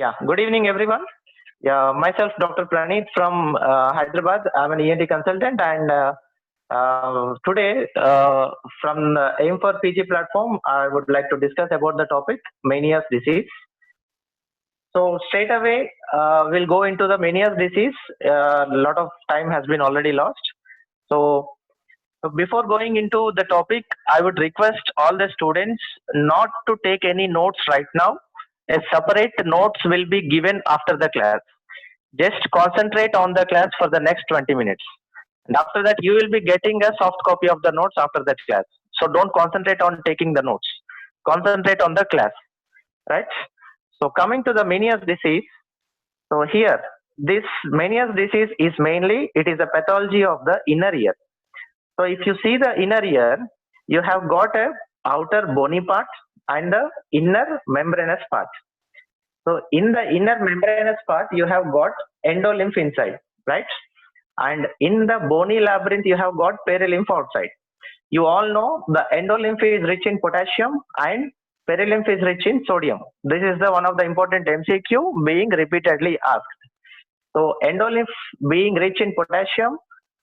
Yeah, good evening, everyone. Yeah, myself, Dr. Praneeth from Hyderabad. I'm an ENT consultant, and today, from the Aim for PG platform, I would like to discuss about the topic Meniere's disease. So straight away, we'll go into the Meniere's disease. A lot of time has been already lost. So before going into the topic, I would request all the students not to take any notes right now. A separate notes will be given after the class. Just concentrate on the class for the next 20 minutes. And after that, you will be getting a soft copy of the notes after that class. So don't concentrate on taking the notes. Concentrate on the class, right? So coming to the Meniere's disease. So here, this Meniere's disease is mainly, it is a pathology of the inner ear. So if you see the inner ear, you have got a outer bony part and the inner membranous part. So in the inner membranous part, you have got endolymph inside, right? And in the bony labyrinth, you have got perilymph outside. You all know the endolymph is rich in potassium and perilymph is rich in sodium. This is the one of the important MCQ being repeatedly asked. So endolymph being rich in potassium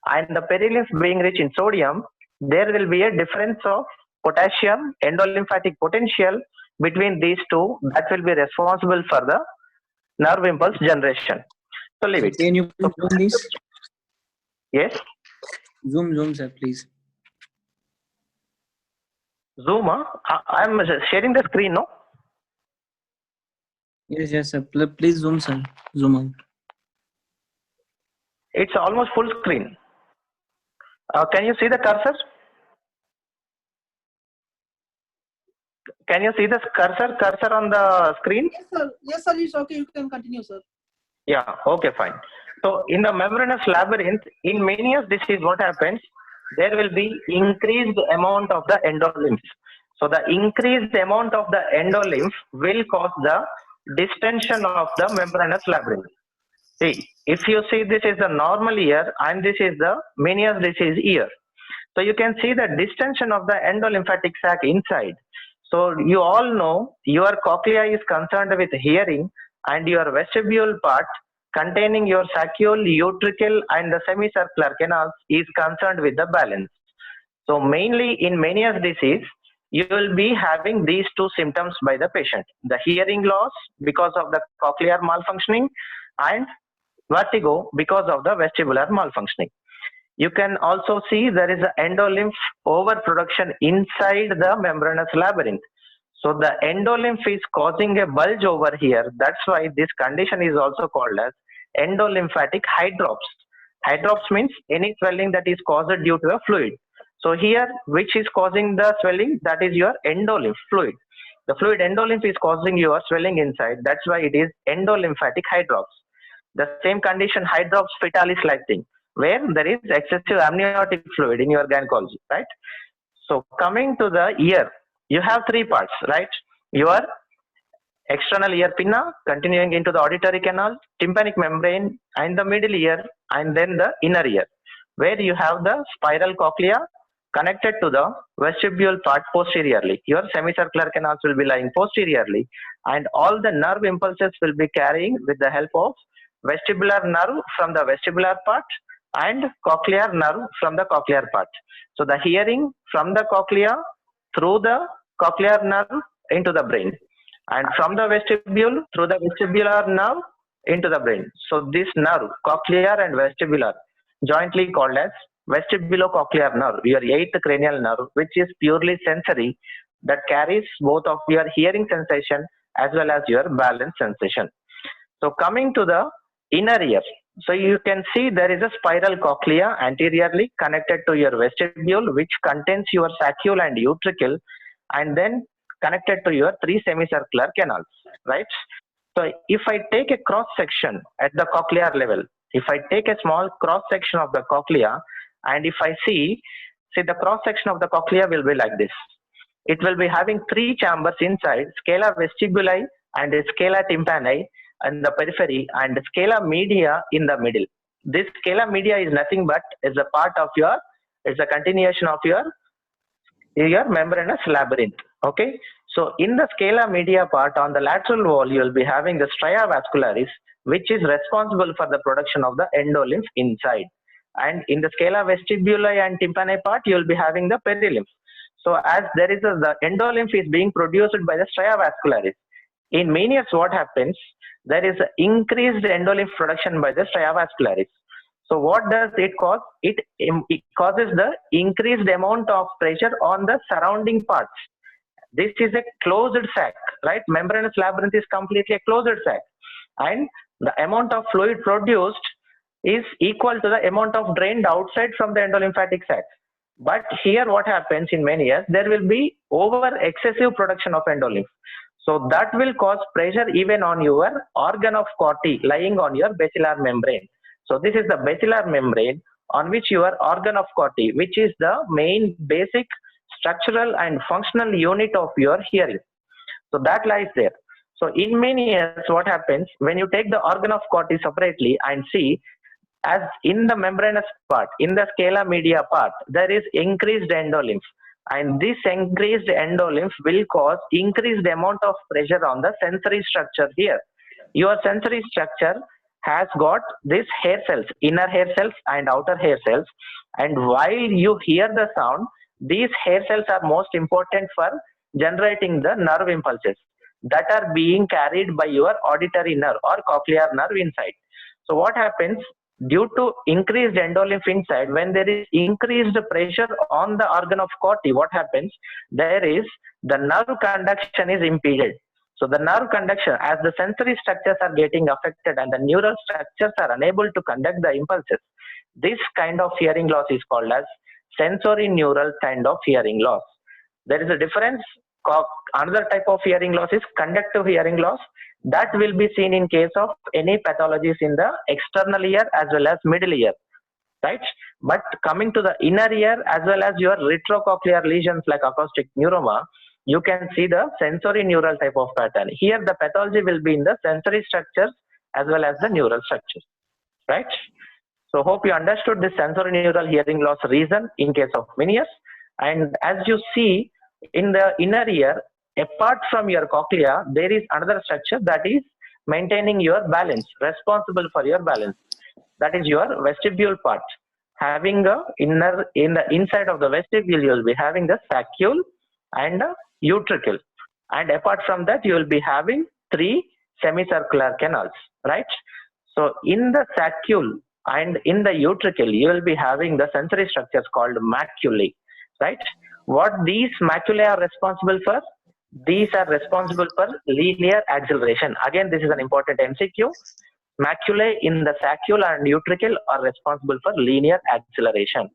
and the perilymph being rich in sodium, there will be a difference of potassium endolymphatic potential between these two that will be responsible for the nerve impulse generation. So leave it. Can you please zoom this? Yes. Zoom, sir, please. Zoom, I'm sharing the screen, no? Yes, sir. Please zoom, sir. Zoom out. It's almost full screen. Can you see the cursor? Can you see the cursor on the screen? Yes, sir. It's okay. You can continue, sir. Yeah. Okay. Fine. So in the membranous labyrinth, in Meniere's disease, what happens? There will be increased amount of the endolymph. So the increased amount of the endolymph will cause the distension of the membranous labyrinth. See, if you see this is the normal ear and this is the Meniere's disease ear. So you can see the distension of the endolymphatic sac inside. So you all know your cochlea is concerned with hearing and your vestibule part containing your saccule, utricle and the semicircular canals is concerned with the balance. So mainly in Meniere's disease, you will be having these two symptoms by the patient. The hearing loss because of the cochlear malfunctioning and vertigo because of the vestibular malfunctioning. You can also see there is an endolymph overproduction inside the membranous labyrinth. So the endolymph is causing a bulge over here. That's why this condition is also called as endolymphatic hydrops. Hydrops means any swelling that is caused due to a fluid. So here, which is causing the swelling? That is your endolymph fluid. The fluid endolymph is causing your swelling inside. That's why it is endolymphatic hydrops. The same condition, hydrops fetalis like thing, where there is excessive amniotic fluid in your gynecology, right? So coming to the ear, you have three parts, right? Your external ear pinna, continuing into the auditory canal, tympanic membrane, and the middle ear, and then the inner ear, where you have the spiral cochlea connected to the vestibule part posteriorly. Your semicircular canals will be lying posteriorly, and all the nerve impulses will be carrying with the help of vestibular nerve from the vestibular part and cochlear nerve from the cochlear part. So the hearing from the cochlea through the cochlear nerve into the brain, and from the vestibule through the vestibular nerve into the brain. So this nerve, cochlear and vestibular, jointly called as vestibulocochlear nerve, your eighth cranial nerve, which is purely sensory, that carries both of your hearing sensation as well as your balance sensation. So coming to the inner ear, so you can see there is a spiral cochlea anteriorly connected to your vestibule, which contains your saccule and utricle, and then connected to your three semicircular canals, right? So if I take a cross section at the cochlear level, if I take a small cross section of the cochlea, and if I see the cross section of the cochlea will be like this. It will be having three chambers inside, scala vestibuli and scala tympani and the periphery, and scala media in the middle. This scala media is nothing but is a part of your, it's a continuation of your membranous labyrinth. Okay, So in the scala media part on the lateral wall, you will be having the stria vascularis, which is responsible for the production of the endolymph inside. And in the scala vestibuli and tympani part, you will be having the perilymph. So as there is the endolymph is being produced by the stria vascularis. In Meniere's, what happens? There is increased endolymph production by the stria vascularis. So what does it cause? It causes the increased amount of pressure on the surrounding parts. This is a closed sac, right? Membranous labyrinth is completely a closed sac, and the amount of fluid produced is equal to the amount of drained outside from the endolymphatic sac. But here what happens in Meniere's, there will be over excessive production of endolymph. So that will cause pressure even on your organ of Corti lying on your basilar membrane. So this is the basilar membrane on which your organ of Corti, which is the main basic structural and functional unit of your hearing. So that lies there. So in Meniere's, what happens when you take the organ of Corti separately and see, as in the membranous part, in the scala media part, there is increased endolymph, and this increased endolymph will cause increased amount of pressure on the sensory structure here. Your sensory structure has got these hair cells, inner hair cells and outer hair cells, and while you hear the sound, these hair cells are most important for generating the nerve impulses that are being carried by your auditory nerve or cochlear nerve inside. So what happens? Due to increased endolymph inside, when there is increased pressure on the organ of Corti, what happens? There is the nerve conduction is impeded. So the nerve conduction, as the sensory structures are getting affected and the neural structures are unable to conduct the impulses, this kind of hearing loss is called as sensory neural kind of hearing loss. There is a difference. Another type of hearing loss is conductive hearing loss. That will be seen in case of any pathologies in the external ear as well as middle ear, right? But coming to the inner ear as well as your retrocochlear lesions like acoustic neuroma, you can see the sensory neural type of pattern. Here the pathology will be in the sensory structures as well as the neural structures, right? So hope you understood this sensory neural hearing loss reason in case of Meniere's. And as you see in the inner ear, apart from your cochlea, there is another structure that is maintaining your balance, responsible for your balance. That is your vestibule part. Having a in the inside of the vestibule, you will be having the saccule and a utricle. And apart from that, you will be having 3 semicircular canals, right? So in the saccule and in the utricle, you will be having the sensory structures called maculae, right? What these maculae are responsible for? These are responsible for linear acceleration. Again, this is an important MCQ. Maculae in the saccule and utricle are responsible for linear acceleration.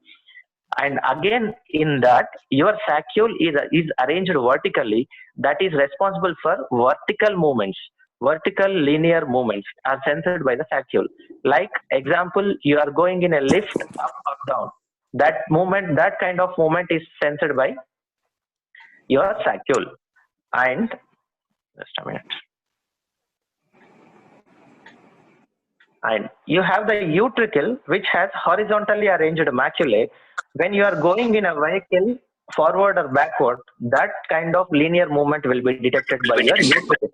And again, in that, your saccule is arranged vertically. That is responsible for vertical movements. Vertical linear movements are censored by the saccule. Like example, you are going in a lift up, up, down. That movement, that kind of movement is censored by your saccule. And just a minute. And you have the utricle, which has horizontally arranged maculae. When you are going in a vehicle forward or backward, that kind of linear movement will be detected by your utricle.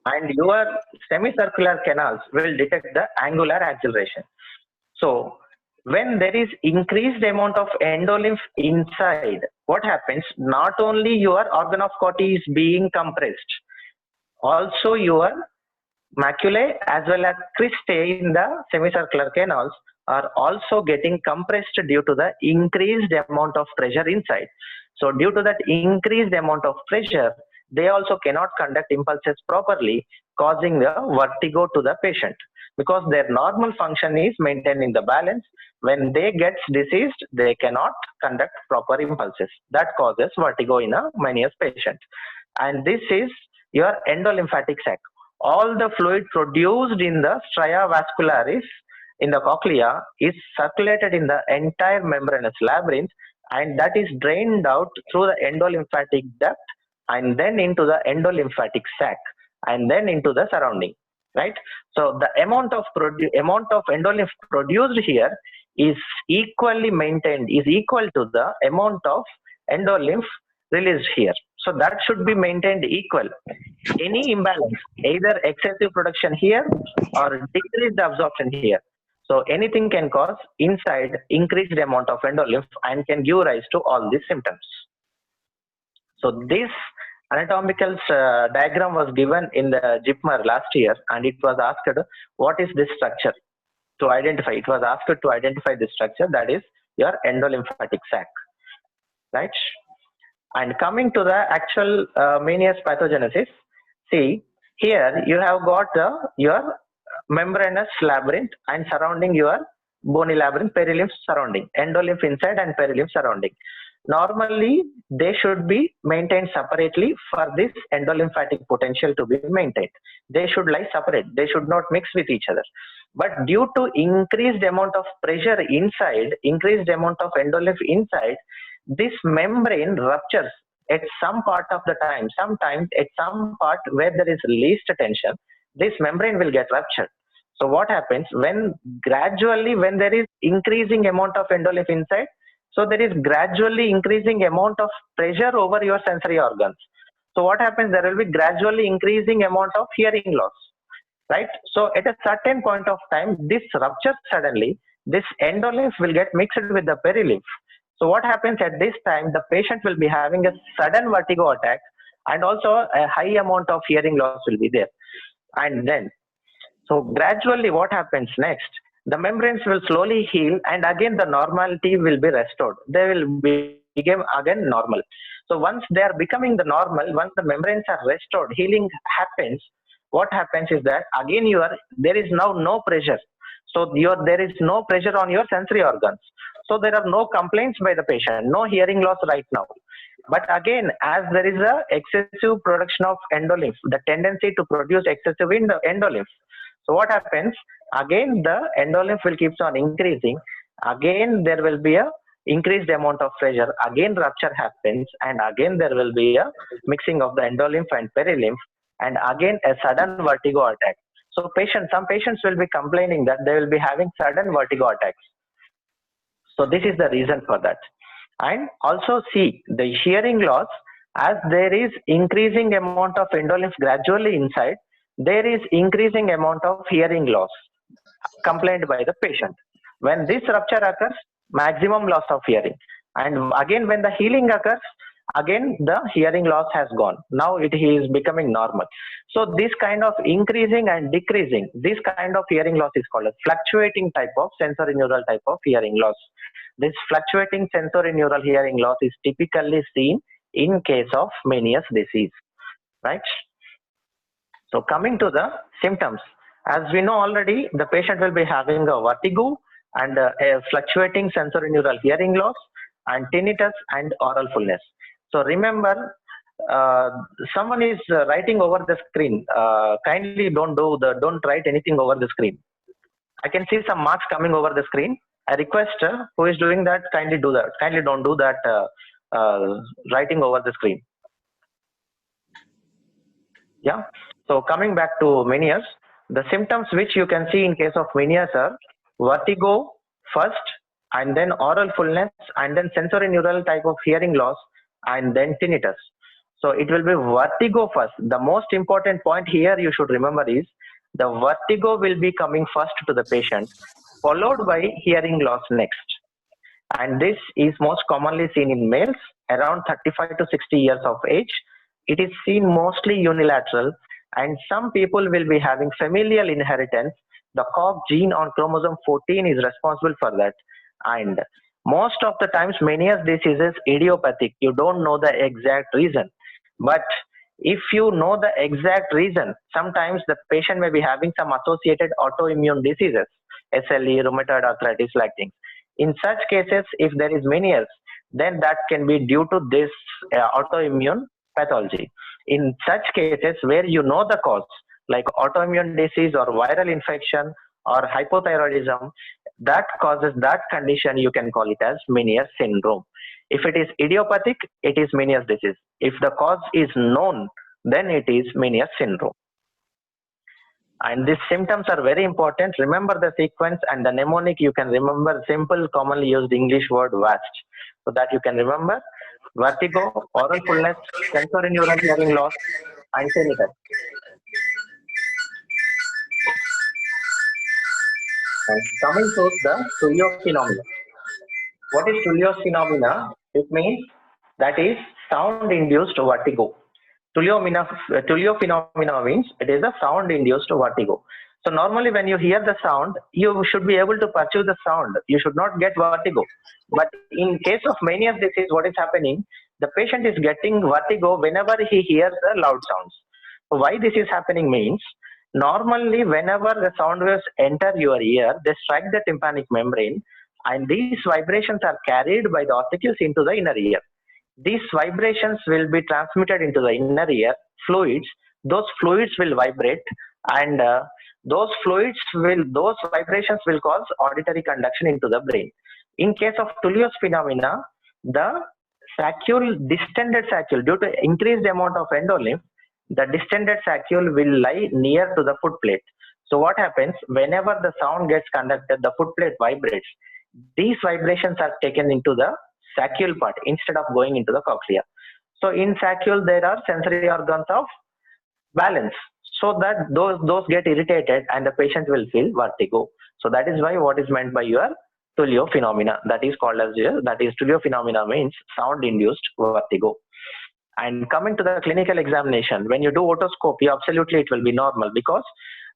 And your semicircular canals will detect the angular acceleration. So when there is increased amount of endolymph inside, what happens? Not only your organ of Corti is being compressed, also your maculae as well as cristae in the semicircular canals are also getting compressed due to the increased amount of pressure inside. So due to that increased amount of pressure, they also cannot conduct impulses properly, causing a vertigo to the patient, because their normal function is maintaining the balance. When they get diseased, they cannot conduct proper impulses. That causes vertigo in a Meniere's patient. And this is your endolymphatic sac. All the fluid produced in the stria vascularis in the cochlea is circulated in the entire membranous labyrinth, and that is drained out through the endolymphatic duct and then into the endolymphatic sac and then into the surrounding, right? So the amount of endolymph produced here is equally maintained, is equal to the amount of endolymph released here. So that should be maintained equal. Any imbalance, either excessive production here or decreased absorption here. So anything can cause inside increased amount of endolymph and can give rise to all these symptoms. So this anatomical diagram was given in the JIPMER last year, and it was asked what is this structure to identify. It was asked to identify this structure, that is your endolymphatic sac, right? And coming to the actual Meniere's pathogenesis, see here you have got your membranous labyrinth and surrounding your bony labyrinth, perilymph surrounding, endolymph inside and perilymph surrounding. Normally, they should be maintained separately for this endolymphatic potential to be maintained. They should lie separate. They should not mix with each other. But due to increased amount of pressure inside, increased amount of endolymph inside, this membrane ruptures at some part of the time. Sometimes at some part where there is least tension, this membrane will get ruptured. So what happens when gradually, when there is increasing amount of endolymph inside, so there is gradually increasing amount of pressure over your sensory organs. So what happens, there will be gradually increasing amount of hearing loss, right? So at a certain point of time, this ruptures suddenly, this endolymph will get mixed with the perilymph. So what happens at this time, the patient will be having a sudden vertigo attack, and also a high amount of hearing loss will be there. And then, so gradually what happens next, the membranes will slowly heal, and again the normality will be restored. They will become again normal. So once they are becoming the normal, once the membranes are restored, healing happens. What happens is that again there is now no pressure. So there is no pressure on your sensory organs. So there are no complaints by the patient, no hearing loss right now. But again, as there is a excessive production of endolymph, the tendency to produce excessive endolymph. So what happens? Again, the endolymph will keep on increasing. Again, there will be a increased amount of pressure. Again, rupture happens, and again there will be a mixing of the endolymph and perilymph, and again a sudden vertigo attack. So some patients will be complaining that they will be having sudden vertigo attacks. So this is the reason for that. And also see the hearing loss, as there is increasing amount of endolymph gradually inside, there is increasing amount of hearing loss complained by the patient. When this rupture occurs, maximum loss of hearing. And again, when the healing occurs, again the hearing loss has gone. Now it is becoming normal. So this kind of increasing and decreasing, this kind of hearing loss is called a fluctuating type of sensorineural type of hearing loss. This fluctuating sensorineural hearing loss is typically seen in case of Meniere's disease, right? So coming to the symptoms, as we know already, the patient will be having a vertigo and a fluctuating sensorineural hearing loss and tinnitus and oral fullness. So remember, someone is writing over the screen. Kindly don't write anything over the screen. I can see some marks coming over the screen. I request who is doing that, kindly do that. Kindly don't do that writing over the screen. Yeah. So coming back to Meniere's, the symptoms which you can see in case of Meniere's are vertigo first, and then oral fullness, and then sensorineural type of hearing loss, and then tinnitus. So it will be vertigo first. The most important point here you should remember is the vertigo will be coming first to the patient, followed by hearing loss next. And this is most commonly seen in males around 35 to 60 years of age. It is seen mostly unilateral, and some people will be having familial inheritance. The COG gene on chromosome 14 is responsible for that. And most of the times Meniere's disease is idiopathic. You don't know the exact reason. But if you know the exact reason, sometimes the patient may be having some associated autoimmune diseases, SLE, rheumatoid arthritis, like things. In such cases, if there is Meniere's, then that can be due to this autoimmune pathology. In such cases where you know the cause, like autoimmune disease or viral infection or hypothyroidism, that causes that condition, you can call it as Meniere's syndrome. If it is idiopathic, it is Meniere's disease. If the cause is known, then it is Meniere's syndrome. And these symptoms are very important. Remember the sequence, and the mnemonic you can remember simple commonly used English word VAST, so that you can remember. vertigo, oral fullness, sensorineural hearing loss, and tinnitus. And coming to the Tullio phenomena. What is Tullio's phenomena? It means that is sound-induced vertigo. Tullio phenomena means it is a sound-induced vertigo. So normally when you hear the sound, you should be able to perceive the sound. You should not get vertigo. But in case of Meniere's disease, what is happening? The patient is getting vertigo whenever he hears the loud sounds. So why this is happening means, normally whenever the sound waves enter your ear, they strike the tympanic membrane, and these vibrations are carried by the ossicles into the inner ear. These vibrations will be transmitted into the inner ear fluids. Those fluids will vibrate, and those vibrations will cause auditory conduction into the brain. In case of Tullio's phenomena, the distended saccule, due to increased amount of endolymph, the distended saccule will lie near to the foot plate. So what happens, whenever the sound gets conducted, the foot plate vibrates. These vibrations are taken into the saccule part instead of going into the cochlea. So in saccule there are sensory organs of balance, so that those get irritated and the patient will feel vertigo. So that is why what is meant by your Tullio phenomena, that is called as Tullio phenomena means sound induced vertigo. And coming to the clinical examination, when you do otoscopy, absolutely it will be normal because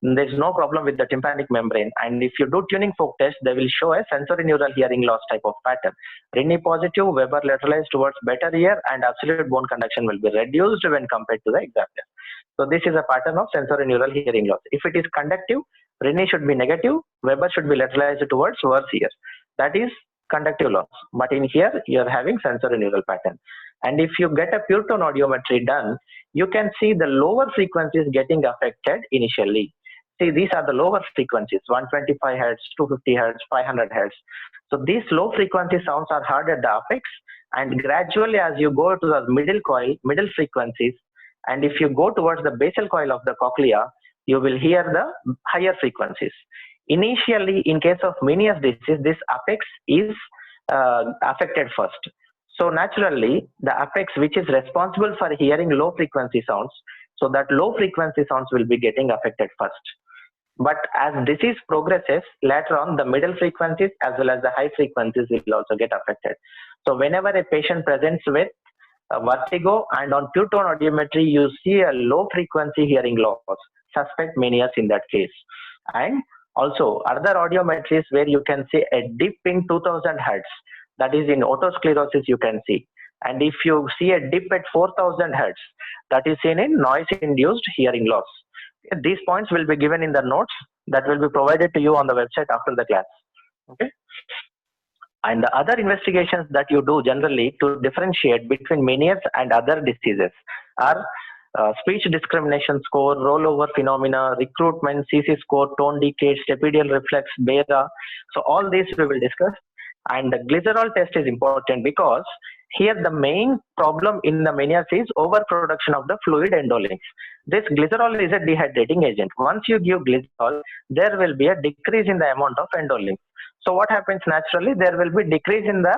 there is no problem with the tympanic membrane. And if you do tuning fork test, they will show a sensorineural hearing loss type of pattern. Rini positive, Weber lateralized towards better ear, and absolute bone conduction will be reduced when compared to the examiner. So this is a pattern of sensorineural hearing loss. If it is conductive, Rini should be negative, Weber should be lateralized towards worse ear. That is conductive loss. But in here, you are having sensorineural pattern. And if you get a pure tone audiometry done, you can see the lower frequencies getting affected initially. See, these are the lower frequencies, 125 Hertz, 250 Hertz, 500 Hertz. So these low frequency sounds are heard at the apex, and gradually as you go to the middle frequencies, and if you go towards the basal coil of the cochlea, you will hear the higher frequencies. Initially, in case of Meniere's disease, this apex is affected first. So naturally, the apex, which is responsible for hearing low frequency sounds, so that low frequency sounds will be getting affected first. But as disease progresses, later on, the middle frequencies as well as the high frequencies will also get affected. So whenever a patient presents with vertigo and on pure tone audiometry, you see a low frequency hearing loss, suspect Meniere's in that case. And also other audiometries where you can see a dip in 2000 Hertz, that is in otosclerosis you can see. And if you see a dip at 4000 Hertz, that is seen in noise-induced hearing loss. These points will be given in the notes that will be provided to you on the website after the class. Okay. And the other investigations that you do generally to differentiate between Meniere's and other diseases are speech discrimination score, rollover phenomena, recruitment, CC score, tone decay, stapedial reflex, BERA. So all these we will discuss. And the glycerol test is important because here the main problem in the Meniere's is overproduction of the fluid endolymph. This glycerol is a dehydrating agent. Once you give glycerol, there will be a decrease in the amount of endolymph. So what happens naturally, there will be decrease in the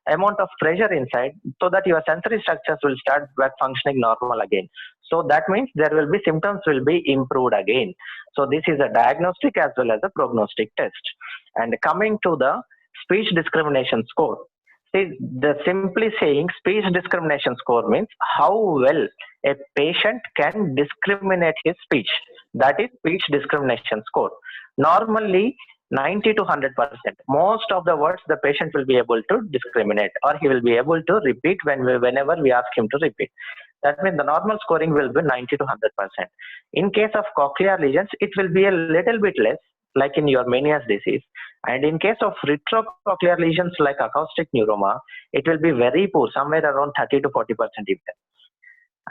amount of pressure inside, so that your sensory structures will start back functioning normal again. So that means there will be symptoms will be improved again. So this is a diagnostic as well as a prognostic test. And coming to the speech discrimination score, see, the simply saying speech discrimination score means how well a patient can discriminate his speech. That is speech discrimination score. Normally 90 to 100%. Most of the words the patient will be able to discriminate, or he will be able to repeat whenever we ask him to repeat. That means the normal scoring will be 90 to 100%. In case of cochlear lesions, it will be a little bit less, like in your Meniere's disease. And in case of retrocochlear lesions like acoustic neuroma, it will be very poor, somewhere around 30 to 40% even.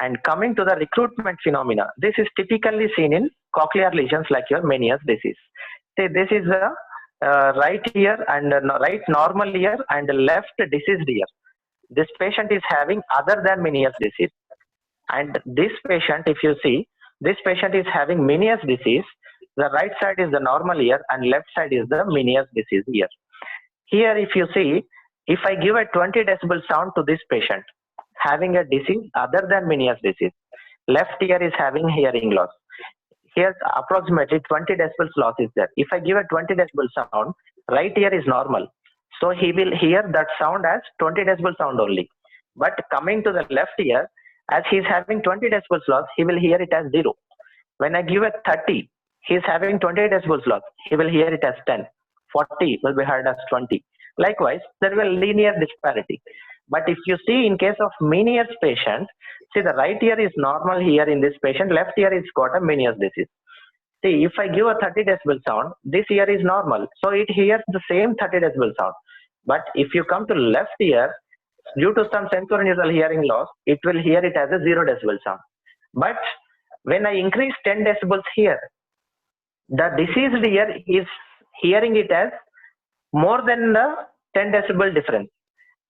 And coming to the recruitment phenomena, this is typically seen in cochlear lesions like your Meniere's disease. Say this is the right ear and right normal ear and left diseased ear. This patient is having other than Meniere's disease. And this patient, if you see, this patient is having Meniere's disease. The right side is the normal ear and left side is the Meniere's disease ear. Here, if you see, if I give a 20 decibel sound to this patient, having a disease other than Meniere's disease. Left ear is having hearing loss. Here's approximately 20 decibels loss is there. If I give a 20 decibel sound, right ear is normal. So he will hear that sound as 20 decibel sound only. But coming to the left ear, as he's having 20 decibels loss, he will hear it as 0. When I give a 30, he's having 20 decibels loss. He will hear it as 10. 40 will be heard as 20. Likewise, there will be linear disparity. But if you see in case of Meniere's patient, see the right ear is normal here in this patient, left ear is got a Meniere's disease. See, if I give a 30 decibel sound, this ear is normal, so it hears the same 30 decibel sound. But if you come to left ear, due to some sensorineural hearing loss, it will hear it as a 0 decibel sound. But when I increase 10 decibels here, the diseased ear is hearing it as more than the 10 decibel difference.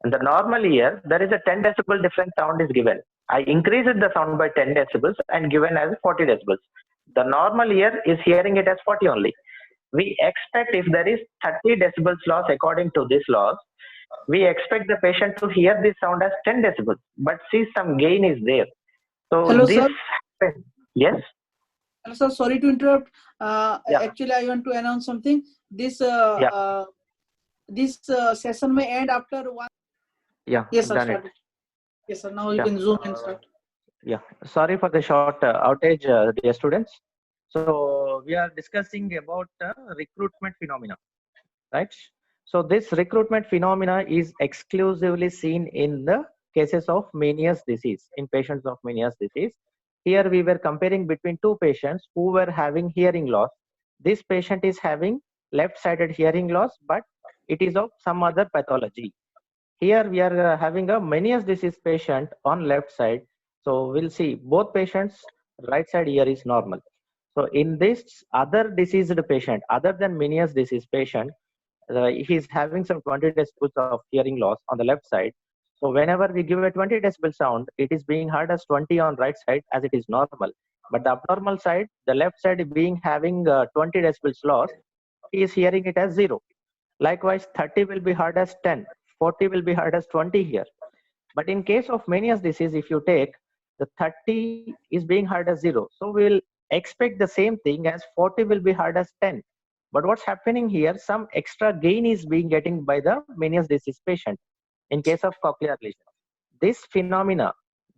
In the normal ear, there is a 10 decibel difference sound is given. I increased the sound by 10 decibels and given as 40 decibels. The normal ear is hearing it as 40 only. We expect if there is 30 decibels loss according to this loss, we expect the patient to hear this sound as 10 decibels, but see some gain is there. So Hello, this, sir. yes. Hello, sir. Sorry to interrupt. Yeah. Actually, I want to announce something. This session may end after 1. Yeah. Yes, sir. Done it. Start. Yes, sir. Now you Yeah. can zoom and start. Yeah, sorry for the short outage, dear students. So we are discussing about recruitment phenomena, right? So this recruitment phenomena is exclusively seen in the cases of Meniere's disease, in patients of Meniere's disease. Here we were comparing between two patients who were having hearing loss. This patient is having left-sided hearing loss, but it is of some other pathology. Here we are having a Meniere's disease patient on left side. So we'll see both patients right side ear is normal. So in this other diseased patient, other than Meniere's disease patient, he's having some 20 decibels of hearing loss on the left side. So whenever we give a 20 decibel sound, it is being heard as 20 on right side as it is normal. But the abnormal side, the left side being having 20 decibels loss, he is hearing it as 0. Likewise, 30 will be heard as 10, 40 will be heard as 20 here. But in case of Meniere's disease, if you take the 30 is being heard as 0. So we will expect the same thing as 40 will be heard as 10. But what's happening here, some extra gain is being getting by the Meniere's disease patient in case of cochlear lesion. This phenomena,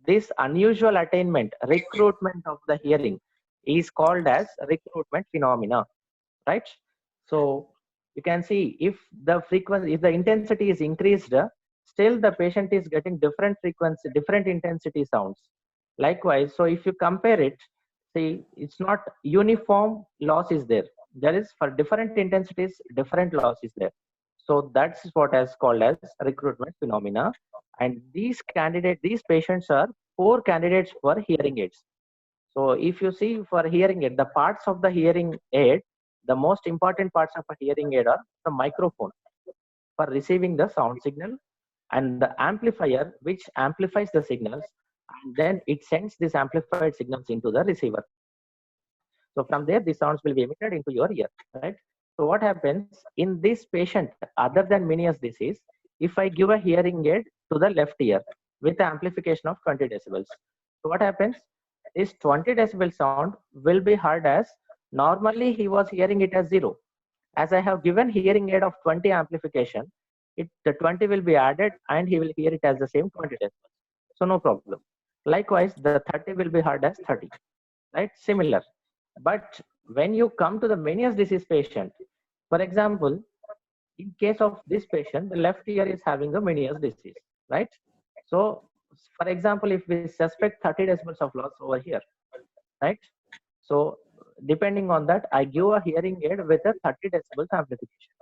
this unusual attainment, recruitment of the hearing is called as recruitment phenomena, right? So you can see if the frequency, if the intensity is increased, still the patient is getting different frequency, different intensity sounds. Likewise, so if you compare it, see, it's not uniform loss is there. There is for different intensities, different loss is there. So that's what is called as recruitment phenomena. And these patients are poor candidates for hearing aids. So if you see for hearing aid, the parts of the hearing aid, the most important parts of a hearing aid are the microphone for receiving the sound signal and the amplifier which amplifies the signals, and then it sends these amplified signals into the receiver. So from there, the sounds will be emitted into your ear, right? So what happens in this patient, other than Meniere's disease, if I give a hearing aid to the left ear with the amplification of 20 decibels, so what happens? This 20 decibel sound will be heard as, normally he was hearing it as 0. As I have given hearing aid of 20 amplification, the 20 will be added and he will hear it as the same 20 decibels. So no problem. Likewise, the 30 will be heard as 30, right? Similar. But when you come to the Meniere's disease patient, for example, in case of this patient, the left ear is having a Meniere's disease, right? So, for example, if we suspect 30 decibels of loss over here, right? So, depending on that, I give a hearing aid with a 30 decibels amplification.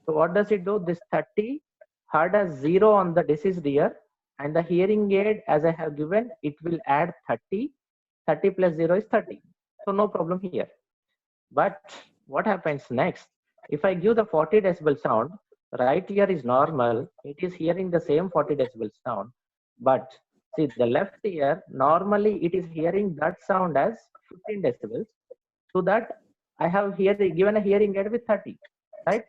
So, what does it do? This 30 heard as 0 on the diseased ear, and the hearing aid, as I have given, it will add 30. 30 plus 0 is 30. So, no problem here. But what happens next? If I give the 40 decibel sound, right ear is normal, it is hearing the same 40 decibel sound. But see, the left ear, normally it is hearing that sound as 15 decibels. So that I have here given a hearing aid with 30, right?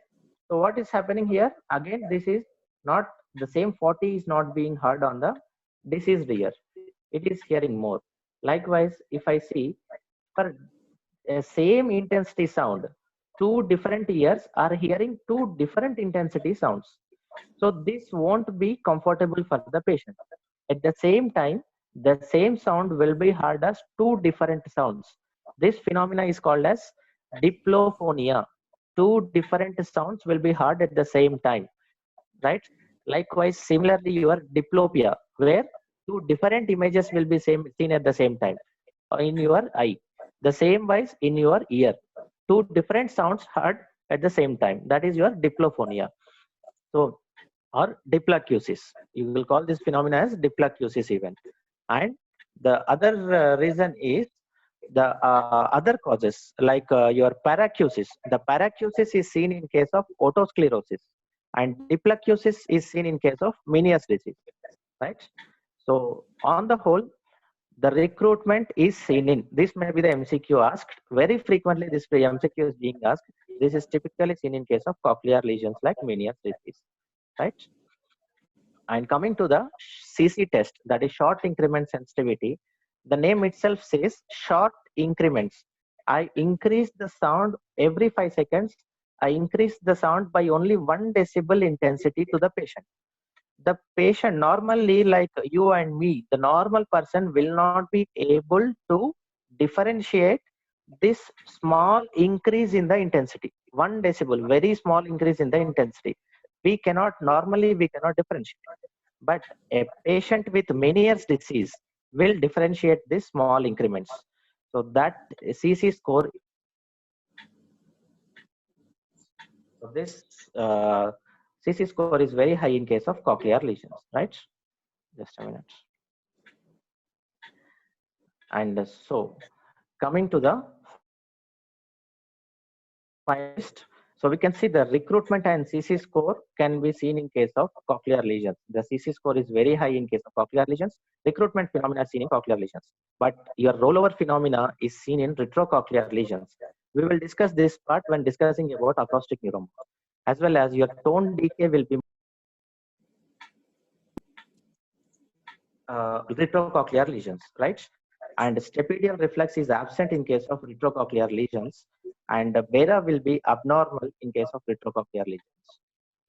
So what is happening here? Again, this is not the same 40 is not being heard on the diseased ear, it is hearing more. Likewise, if I see for a same intensity sound, two different ears are hearing two different intensity sounds. So this won't be comfortable for the patient. At the same time, the same sound will be heard as two different sounds. This phenomena is called as diplophonia. Two different sounds will be heard at the same time, right? Likewise, similarly, your diplopia, where two different images will be seen at the same time in your eye. The same wise in your ear, two different sounds heard at the same time. That is your diplophonia. So, or diplacusis. You will call this phenomena as diplacusis event. And the other reason is the other causes like your paracusis. The paracusis is seen in case of otosclerosis, and diplacusis is seen in case of Meniere's disease, right? So on the whole, the recruitment is seen in, this may be the MCQ asked very frequently. This MCQ is being asked. This is typically seen in case of cochlear lesions like Meniere's disease, right? And coming to the CC test, that is short increment sensitivity, the name itself says short increments. I increase the sound every 5 seconds. I increase the sound by only 1 decibel intensity to the patient. The patient normally, like you and me, the normal person will not be able to differentiate this small increase in the intensity. 1 decibel, very small increase in the intensity. We cannot differentiate. But a patient with Meniere's disease will differentiate these small increments. So that CC score, so this CC score is very high in case of cochlear lesions, right? Just a minute. And so coming to the finalist, so we can see the recruitment and CC score can be seen in case of cochlear lesions. The CC score is very high in case of cochlear lesions. Recruitment phenomena seen in cochlear lesions. But your rollover phenomena is seen in retrocochlear lesions. We will discuss this part when discussing about acoustic neuroma. As well as your tone decay will be retrocochlear lesions, right? And stapedial reflex is absent in case of retrocochlear lesions, and BERA will be abnormal in case of retrocochlear lesions,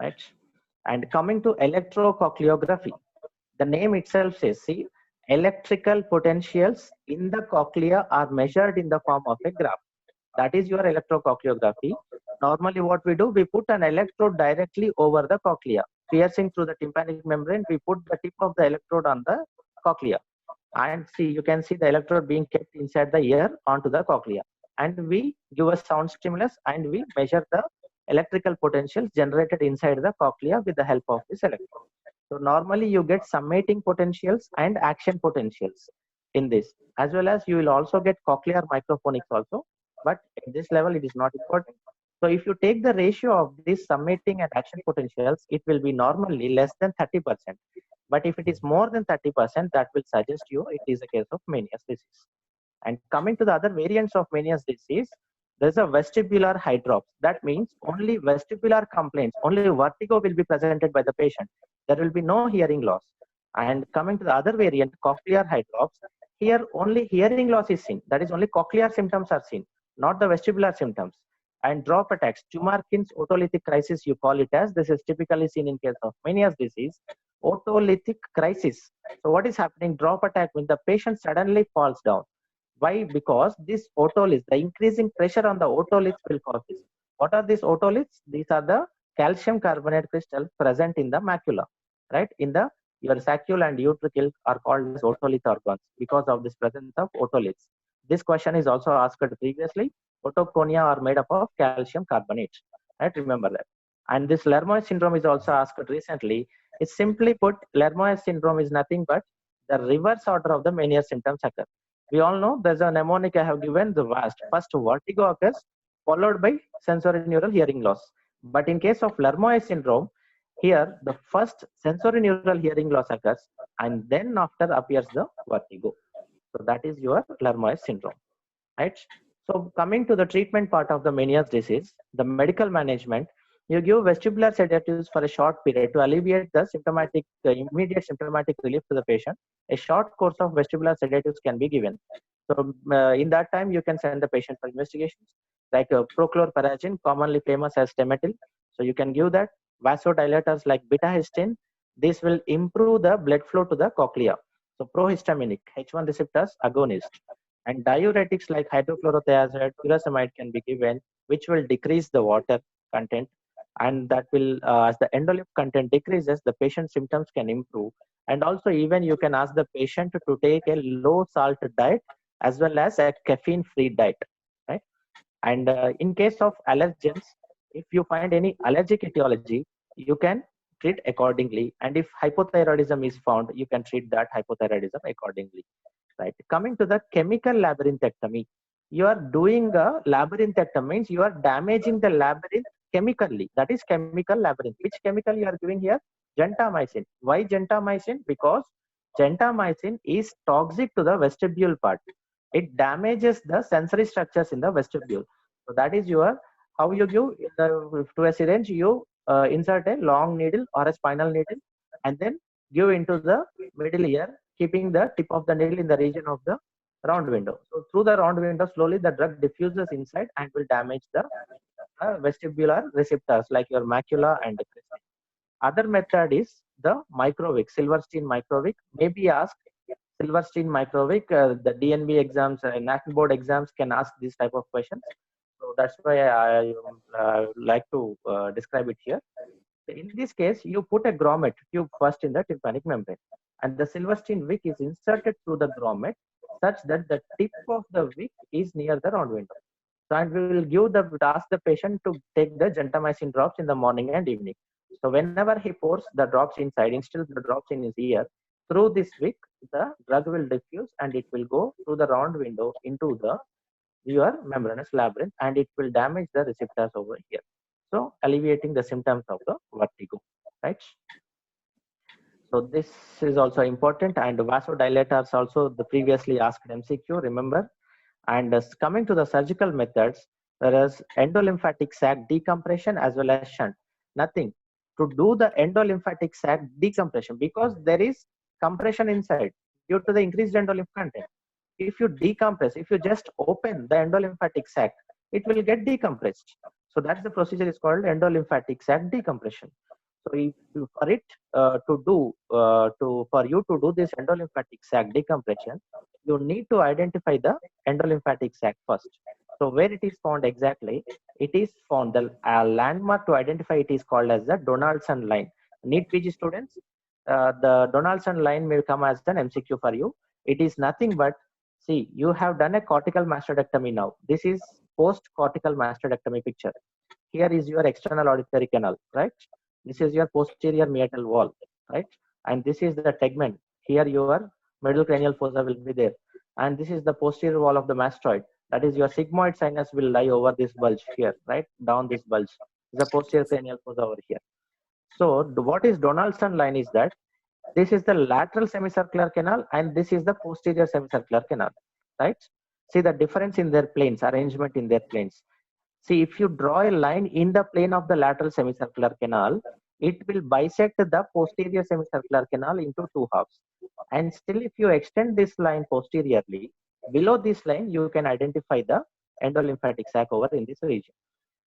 right? And coming to electrocochleography, the name itself says, see, electrical potentials in the cochlea are measured in the form of a graph. That is your electrocochleography. Normally what we do, we put an electrode directly over the cochlea. Piercing through the tympanic membrane, we put the tip of the electrode on the cochlea. And see, you can see the electrode being kept inside the ear onto the cochlea. And we give a sound stimulus and we measure the electrical potentials generated inside the cochlea with the help of this electrode. So normally you get summating potentials and action potentials in this, as well as you will also get cochlear microphonics also. But at this level, it is not important. So if you take the ratio of these summating and action potentials, it will be normally less than 30%. But if it is more than 30%, that will suggest you it is a case of Meniere's disease. And coming to the other variants of Meniere's disease, there's a vestibular hydrops. That means only vestibular complaints, only vertigo will be presented by the patient. There will be no hearing loss. And coming to the other variant, cochlear hydrops, here only hearing loss is seen. That is only cochlear symptoms are seen, not the vestibular symptoms. And drop attacks, Tumarkin's otolithic crisis, you call it as. This is typically seen in case of Meniere's disease. Otolithic crisis. So what is happening? Drop attack when the patient suddenly falls down. Why? Because this otoliths, the increasing pressure on the otoliths will cause this. What are these otoliths? These are the calcium carbonate crystals present in the macula, right? In the your saccule and utricle are called as otolith organs because of this presence of otoliths. This question is also asked previously. Otoconia are made up of calcium carbonate, right? Remember that. And this Lermois syndrome is also asked recently. It's simply put, Lermois syndrome is nothing but the reverse order of the Meniere's symptoms occur. We all know there's a mnemonic I have given, the VAST. First vertigo occurs, followed by sensorineural hearing loss. But in case of Lermois syndrome, here the first sensorineural hearing loss occurs, and then after appears the vertigo. So that is your Lermois syndrome, right? So coming to the treatment part of the Meniere's disease, the medical management, You give vestibular sedatives for a short period to alleviate the symptomatic, immediate symptomatic relief to the patient. A short course of vestibular sedatives can be given. So in that time, you can send the patient for investigations like prochlorperazine, commonly famous as Temetil. So you can give that. Vasodilators like beta-histine. This will improve the blood flow to the cochlea. So prohistaminic, H1 receptors agonist. And diuretics like hydrochlorothiazide, furosemide can be given, which will decrease the water content. And that will, as the endolymph content decreases, the patient's symptoms can improve. And also even you can ask the patient to take a low salt diet as well as a caffeine free diet, right? And in case of allergens, if you find any allergic etiology, you can treat accordingly. And if hypothyroidism is found, you can treat that hypothyroidism accordingly, right? Coming to the chemical labyrinthectomy, you are doing a labyrinthectomy, means you are damaging the labyrinth chemically. That is chemical labyrinth. Which chemical you are giving here? Gentamicin. Why gentamicin? Because gentamicin is toxic to the vestibule part. It damages the sensory structures in the vestibule. So that is your, how you give to a syringe, you insert a long needle or a spinal needle and then give into the middle ear, keeping the tip of the needle in the region of the round window. So through the round window, slowly the drug diffuses inside and will damage the vestibular receptors like your macula and the crest. Other method is the microvic, Silverstein microvic. Maybe asked Silverstein microvic, the DNB exams, national board exams can ask this type of questions. So that's why I like to describe it here. In this case, you put a grommet tube first in the tympanic membrane, and the Silverstein wick is inserted through the grommet such that the tip of the wick is near the round window. So, and we will ask the patient to take the gentamicin drops in the morning and evening. So whenever he pours the drops inside, instead of the drops in his ear, through this wick, the drug will diffuse and it will go through the round window into your membranous labyrinth, and it will damage the receptors over here. So alleviating the symptoms of the vertigo, right? So this is also important, and vasodilators also the previously asked MCQ, remember. And coming to the surgical methods, there is endolymphatic sac decompression as well as shunt. Nothing to do the endolymphatic sac decompression because there is compression inside due to the increased endolymph content. If you decompress, if you just open the endolymphatic sac, it will get decompressed. So that's the procedure is called endolymphatic sac decompression. So if you, for it for you to do this endolymphatic sac decompression, you need to identify the endolymphatic sac first. So where it is found exactly, it is found, the landmark to identify it is called as the Donaldson line. NEET PG students, the Donaldson line will come as an MCQ for you. It is nothing but, see, you have done a cortical mastectomy now. This is post cortical mastectomy picture. Here is your external auditory canal, right? This is your posterior meatal wall, right? And this is the tegment. Here your middle cranial fossa will be there. And this is the posterior wall of the mastoid. That is your sigmoid sinus will lie over this bulge here, right? Down this bulge. The posterior cranial fossa over here. So what is Donaldson line is that this is the lateral semicircular canal and this is the posterior semicircular canal, right? See the difference in their planes, arrangement in their planes. See, if you draw a line in the plane of the lateral semicircular canal, it will bisect the posterior semicircular canal into two halves. And still, if you extend this line posteriorly, below this line, you can identify the endolymphatic sac over in this region.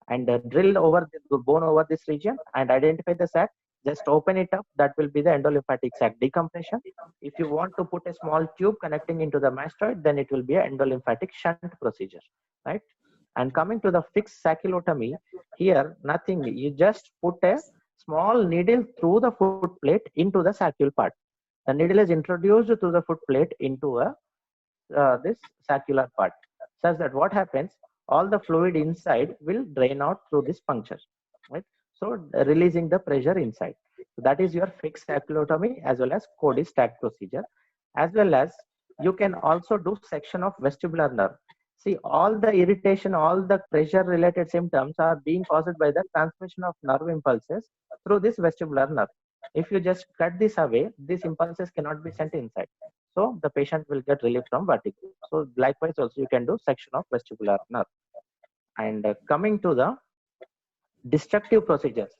And drill over the bone over this region and identify the sac. Just open it up. That will be the endolymphatic sac decompression. If you want to put a small tube connecting into the mastoid, then it will be an endolymphatic shunt procedure, right? And coming to the fixed sacculotomy, here nothing, you just put a small needle through the foot plate into the saccule part. The needle is introduced through the foot plate into this saccular part, such that what happens, all the fluid inside will drain out through this puncture, right? So releasing the pressure inside. So that is your fixed sacculotomy as well as Cody-Stack procedure, as well as you can also do section of vestibular nerve. See, all the irritation, all the pressure related symptoms are being caused by the transmission of nerve impulses through this vestibular nerve. If you just cut this away, these impulses cannot be sent inside. So the patient will get relief from vertigo. So likewise also you can do section of vestibular nerve. And coming to the destructive procedures.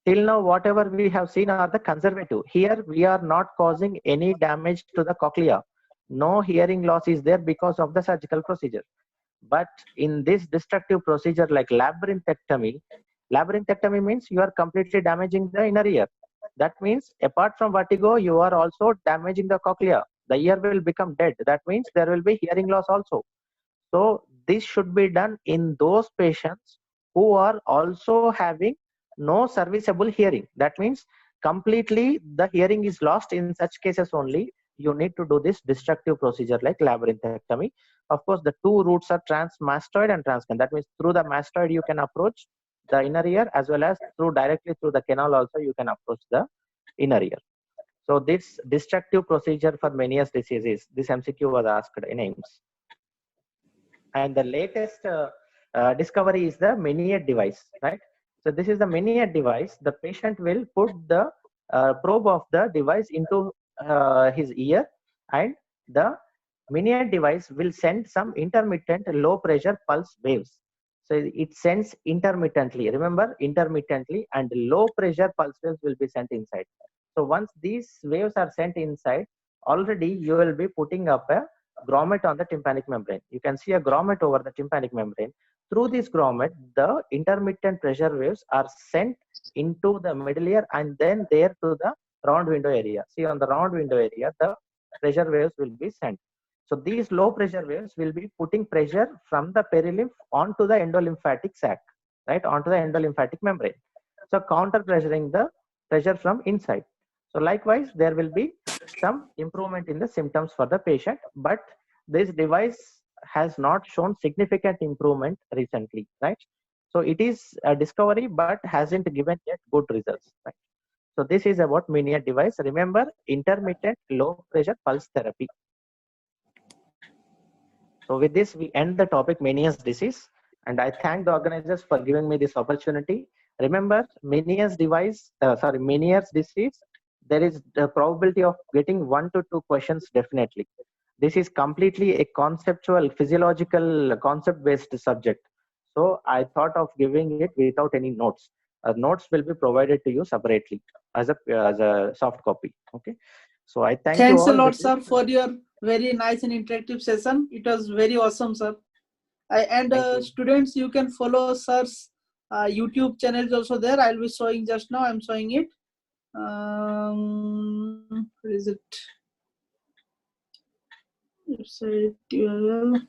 Till now, whatever we have seen are the conservative. Here, we are not causing any damage to the cochlea. No hearing loss is there because of the surgical procedure. But in this destructive procedure like labyrinthectomy means you are completely damaging the inner ear. That means apart from vertigo, you are also damaging the cochlea. The ear will become dead. That means there will be hearing loss also. So this should be done in those patients who are also having no serviceable hearing. That means completely the hearing is lost. In such cases only you need to do this destructive procedure like labyrinthectomy. Of course, the two routes are transmastoid and transcanal. That means through the mastoid you can approach the inner ear, as well as directly through the canal also you can approach the inner ear. So this destructive procedure for Meniere's disease is, this MCQ was asked in AIIMS. And the latest discovery is the Meniere device, right? So this is the Meniere device. The patient will put the probe of the device into his ear, and the Meniere device will send some intermittent low pressure pulse waves. So it sends intermittently, remember, intermittently, and low pressure pulse waves will be sent inside. So once these waves are sent inside, already you will be putting up a grommet on the tympanic membrane. You can see a grommet over the tympanic membrane. Through this grommet, the intermittent pressure waves are sent into the middle ear and then there to the round window area. See, on the round window area, the pressure waves will be sent. So these low pressure waves will be putting pressure from the perilymph onto the endolymphatic sac, right, onto the endolymphatic membrane. So counter pressuring the pressure from inside. So likewise, there will be some improvement in the symptoms for the patient, but this device has not shown significant improvement recently, right? So it is a discovery, but hasn't given yet good results, right? So this is about Meniere device. Remember, intermittent low pressure pulse therapy. So with this, we end the topic Meniere's disease, and I thank the organizers for giving me this opportunity. Remember, Meniere's disease, there is the probability of getting 1 to 2 questions definitely. This is completely a conceptual, physiological, concept-based subject. So I thought of giving it without any notes. Notes will be provided to you separately as a soft copy. Okay. So I thank you all. Thanks a lot, sir, for your very nice and interactive session. It was very awesome, sir. And students, you can follow sir's YouTube channel is also there. I'll be showing just now. I'm showing it. Where is it? Website URL.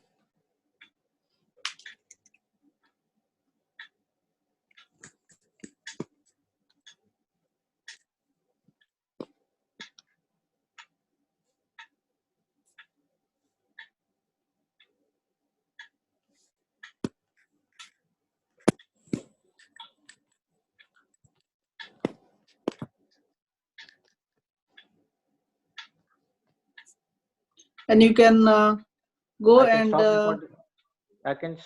And you can go I can and stop I can